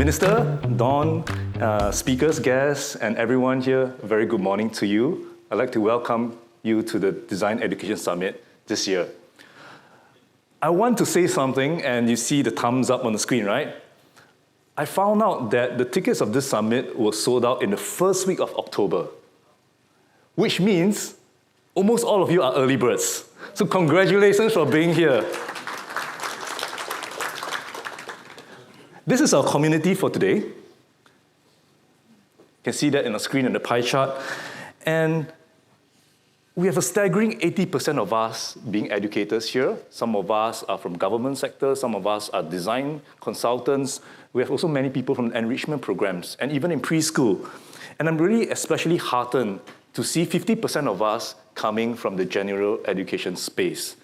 Minister, Dawn, speakers, guests, and everyone here, a very good morning to you. I'd like to welcome you to the Design Education Summit this year. I want to say something, and you see the thumbs up on the screen, right? I found out that the tickets of this summit were sold out in the first week of October, which means almost all of you are early birds. So congratulations for being here. This is our community for today. You can see that in the screen and the pie chart. And we have a staggering 80% of us being educators here. Some of us are from government sector, some of us are design consultants. We have also many people from enrichment programs, and even in preschool. And I'm really especially heartened to see 50% of us coming from the general education space.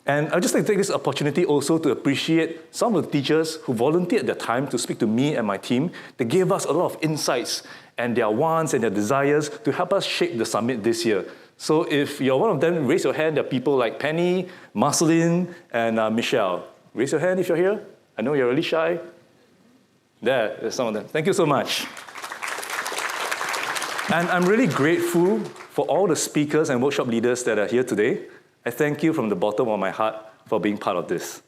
And I'd just like to take this opportunity also to appreciate some of the teachers who volunteered their time to speak to me and my team. They gave us a lot of insights and their wants and their desires to help us shape the summit this year. So if you're one of them, raise your hand. There are people like Penny, Marceline, and Michelle. Raise your hand if you're here. I know you're really shy. There's some of them. Thank you so much. And I'm really grateful for all the speakers and workshop leaders that are here today. I thank you from the bottom of my heart for being part of this.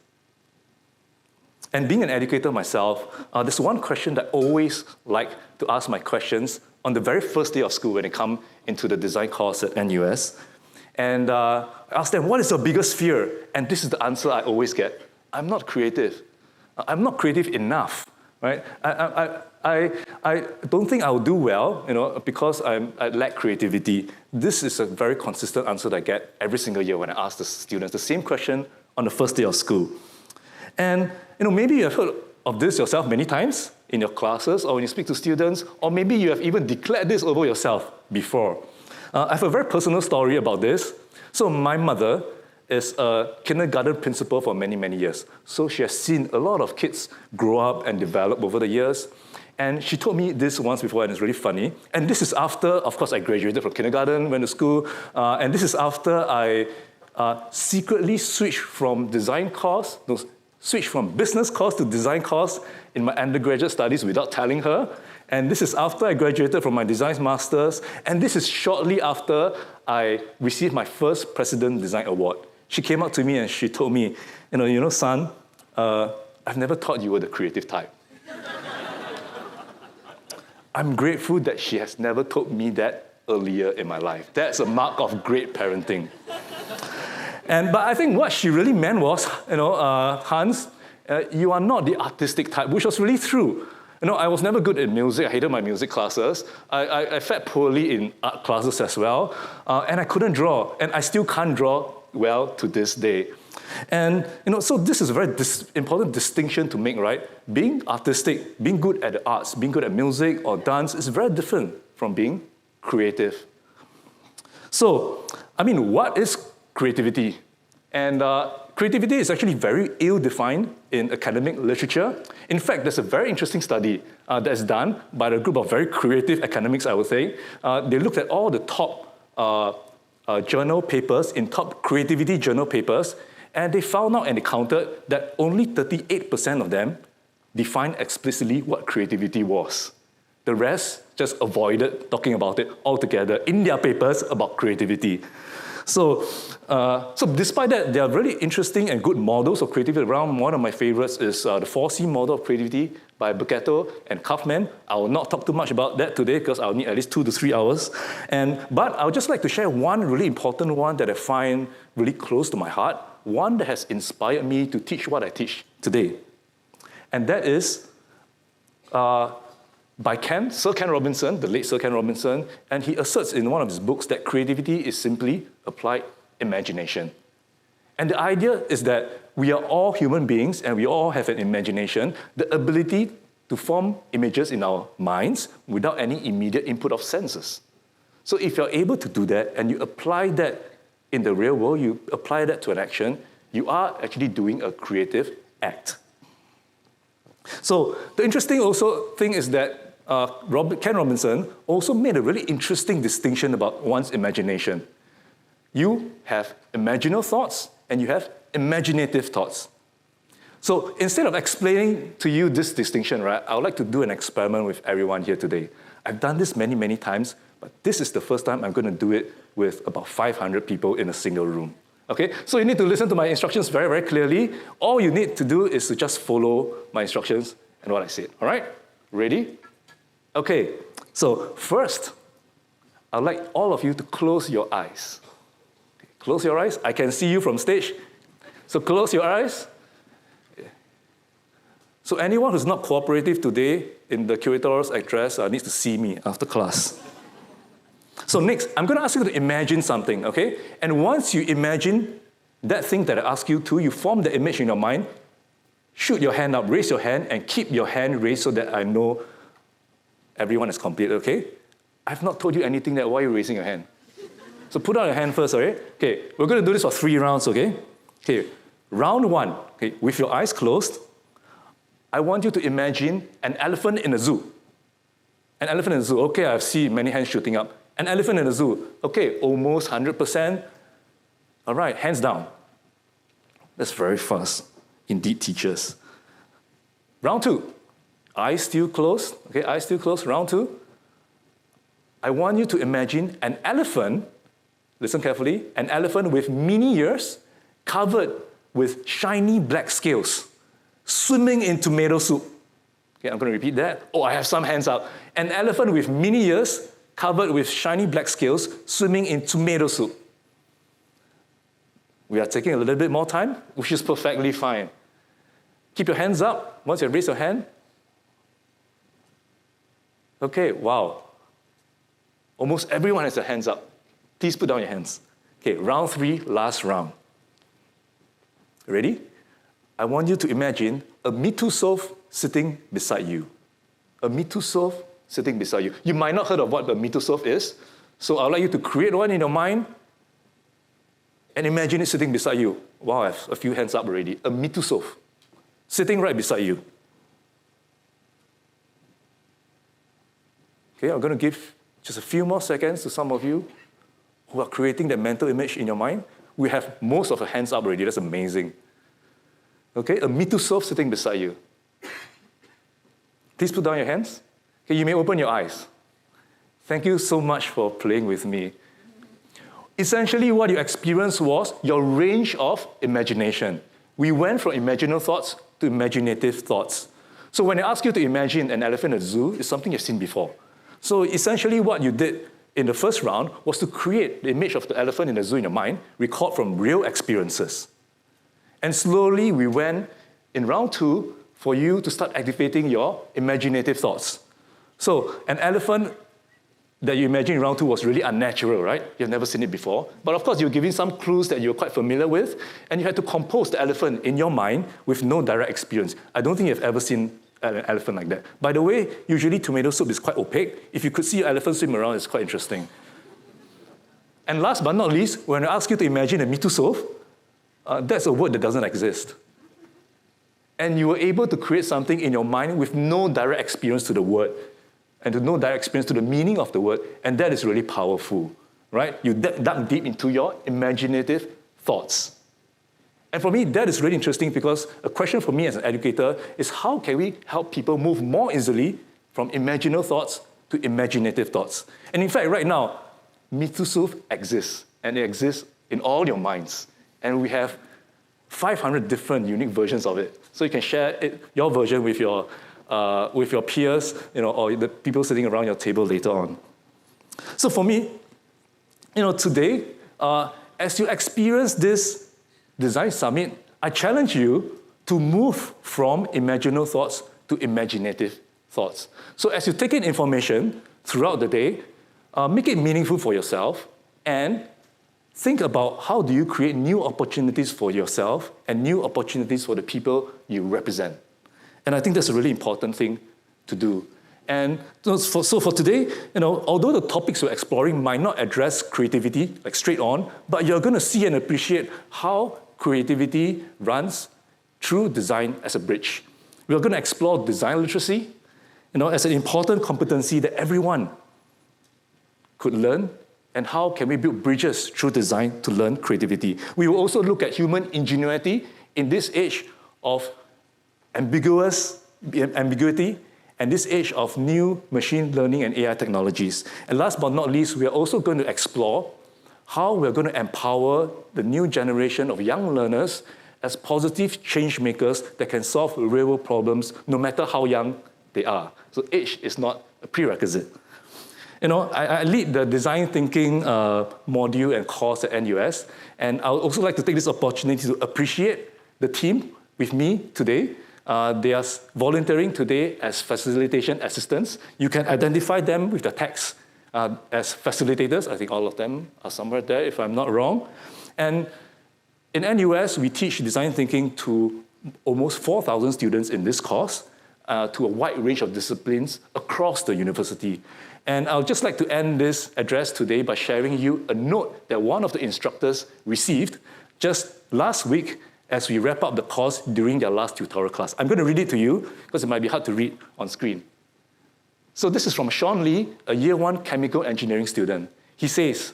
And being an educator myself, there's one question that I always like to ask my questions on the very first day of school when they come into the design course at NUS. And I ask them, what is your biggest fear? And this is the answer I always get. I'm not creative. I'm not creative enough, right? I don't think I'll do well, because I lack creativity. This is a very consistent answer that I get every single year when I ask the students the same question on the first day of school. And maybe you have heard of this yourself many times in your classes or when you speak to students, or maybe you have even declared this over yourself before. I have a very personal story about this. So my mother is a kindergarten principal for many, many years. So she has seen a lot of kids grow up and develop over the years. And she told me this once before, and it's really funny. And this is after, of course, I graduated from kindergarten, went to school, and this is after I secretly switched from switched from business course to design course in my undergraduate studies without telling her. And this is after I graduated from my design master's, and this is shortly after I received my first President Design Award. She came up to me and she told me, son, I've never thought you were the creative type. I'm grateful that she has never told me that earlier in my life. That's a mark of great parenting. But I think what she really meant was, Hans, you are not the artistic type, which was really true. I was never good at music. I hated my music classes. I fared poorly in art classes as well. And I couldn't draw. And I still can't draw well to this day. And, so this is a very important distinction to make, right? Being artistic, being good at the arts, being good at music or dance is very different from being creative. So, what is creativity? And creativity is actually very ill-defined in academic literature. In fact, there's a very interesting study that's done by a group of very creative academics, I would say. They looked at all the top journal papers, in top creativity journal papers, and they found out and they counted that only 38% of them defined explicitly what creativity was. The rest just avoided talking about it altogether in their papers about creativity. So despite that, there are really interesting and good models of creativity around. One of my favorites is the 4C model of creativity by Bucchetto and Kaufman. I will not talk too much about that today because I'll need at least 2 to 3 hours. But I would just like to share one really important one that I find really close to my heart, one that has inspired me to teach what I teach today. And that is by Sir Ken Robinson, the late Sir Ken Robinson, and he asserts in one of his books that creativity is simply applied imagination. And the idea is that we are all human beings and we all have an imagination, the ability to form images in our minds without any immediate input of senses. So if you're able to do that and you apply that in the real world, you apply that to an action, you are actually doing a creative act. So the interesting thing is that Ken Robinson also made a really interesting distinction about one's imagination. You have imaginal thoughts and you have imaginative thoughts. So instead of explaining to you this distinction, right, I would like to do an experiment with everyone here today. I've done this many, many times, but this is the first time I'm going to do it with about 500 people in a single room. Okay, so you need to listen to my instructions very, very clearly. All you need to do is to just follow my instructions and what I said. All right, ready? Okay, so first, I'd like all of you to close your eyes. Close your eyes. I can see you from stage. So close your eyes. So anyone who's not cooperative today in the curator's address needs to see me after class. So next, I'm going to ask you to imagine something, okay? And once you imagine that thing that I ask you to, you form the image in your mind, shoot your hand up, raise your hand, and keep your hand raised so that I know everyone is complete, okay? I've not told you anything that why are you raising your hand? So put out your hand first, all right? Okay, we're going to do this for 3 rounds, okay? Okay, round 1, okay, with your eyes closed, I want you to imagine an elephant in a zoo. An elephant in a zoo, okay, I've seen many hands shooting up. An elephant in a zoo, okay, almost 100%. All right, hands down. That's very fast. Indeed, teachers. Round 2, eyes still closed, okay, eyes still closed, round 2. I want you to imagine an elephant, listen carefully, an elephant with mini ears covered with shiny black scales, swimming in tomato soup. Okay, I'm going to repeat that. Oh, I have some hands up. An elephant with mini ears covered with shiny black scales, swimming in tomato soup. We are taking a little bit more time, which is perfectly fine. Keep your hands up. Once you raise your hand. Okay, wow. Almost everyone has their hands up. Please put down your hands. Okay, round 3, last round. Ready? I want you to imagine a Mitusof sitting beside you. A Mitusof sitting beside you. You might not have heard of what a Mitusof is, so I'd like you to create one in your mind and imagine it sitting beside you. Wow, I have a few hands up already. A Mitusof sitting right beside you. Okay, I'm going to give just a few more seconds to some of you who are creating that mental image in your mind. We have most of the hands up already. That's amazing. Okay, a Mitusof sitting beside you. Please put down your hands. Okay, you may open your eyes. Thank you so much for playing with me. Essentially, what you experienced was your range of imagination. We went from imaginal thoughts to imaginative thoughts. So when I ask you to imagine an elephant at a zoo, it's something you've seen before. So essentially what you did in the first round was to create the image of the elephant in the zoo in your mind, record from real experiences. And slowly we went in round 2 for you to start activating your imaginative thoughts. So an elephant that you imagine in round 2 was really unnatural, right? You've never seen it before. But of course, you're giving some clues that you're quite familiar with, and you had to compose the elephant in your mind with no direct experience. I don't think you've ever seen an elephant like that. By the way, usually tomato soup is quite opaque. If you could see an elephant swim around, it's quite interesting. And last but not least, when I ask you to imagine a Mitusof, that's a word that doesn't exist. And you were able to create something in your mind with no direct experience to the word, and to no direct experience to the meaning of the word, and that is really powerful, right? You dug deep into your imaginative thoughts. And for me, that is really interesting because a question for me as an educator is how can we help people move more easily from imaginal thoughts to imaginative thoughts? And in fact, right now, Mitusof exists, and it exists in all your minds. And we have 500 different unique versions of it. So you can share your version with your peers, or the people sitting around your table later on. So for me, today, as you experience this Design Summit, I challenge you to move from imaginal thoughts to imaginative thoughts. So as you take in information throughout the day, make it meaningful for yourself, and think about how do you create new opportunities for yourself and new opportunities for the people you represent. And I think that's a really important thing to do. And so for today, although the topics we're exploring might not address creativity like straight on, but you're going to see and appreciate how creativity runs through design as a bridge. We're going to explore design literacy, as an important competency that everyone could learn, and how can we build bridges through design to learn creativity. We will also look at human ingenuity in this age of ambiguity, and this age of new machine learning and AI technologies. And last but not least, we are also going to explore how we're going to empower the new generation of young learners as positive change makers that can solve real-world problems no matter how young they are. So age is not a prerequisite. I lead the design thinking module and course at NUS, and I would also like to take this opportunity to appreciate the team with me today. They are volunteering today as facilitation assistants. You can identify them with the text as facilitators. I think all of them are somewhere there, if I'm not wrong. And in NUS, we teach design thinking to almost 4,000 students in this course, to a wide range of disciplines across the university. And I'd just like to end this address today by sharing you a note that one of the instructors received just last week as we wrap up the course during their last tutorial class. I'm going to read it to you because it might be hard to read on screen. So this is from Sean Lee, a year 1 chemical engineering student. He says,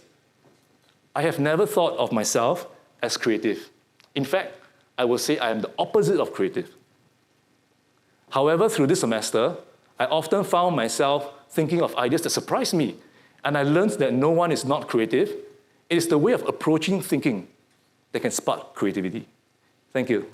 "I have never thought of myself as creative. In fact, I will say I am the opposite of creative. However, through this semester, I often found myself thinking of ideas that surprised me, and I learned that no one is not creative. It is the way of approaching thinking that can spark creativity." Thank you.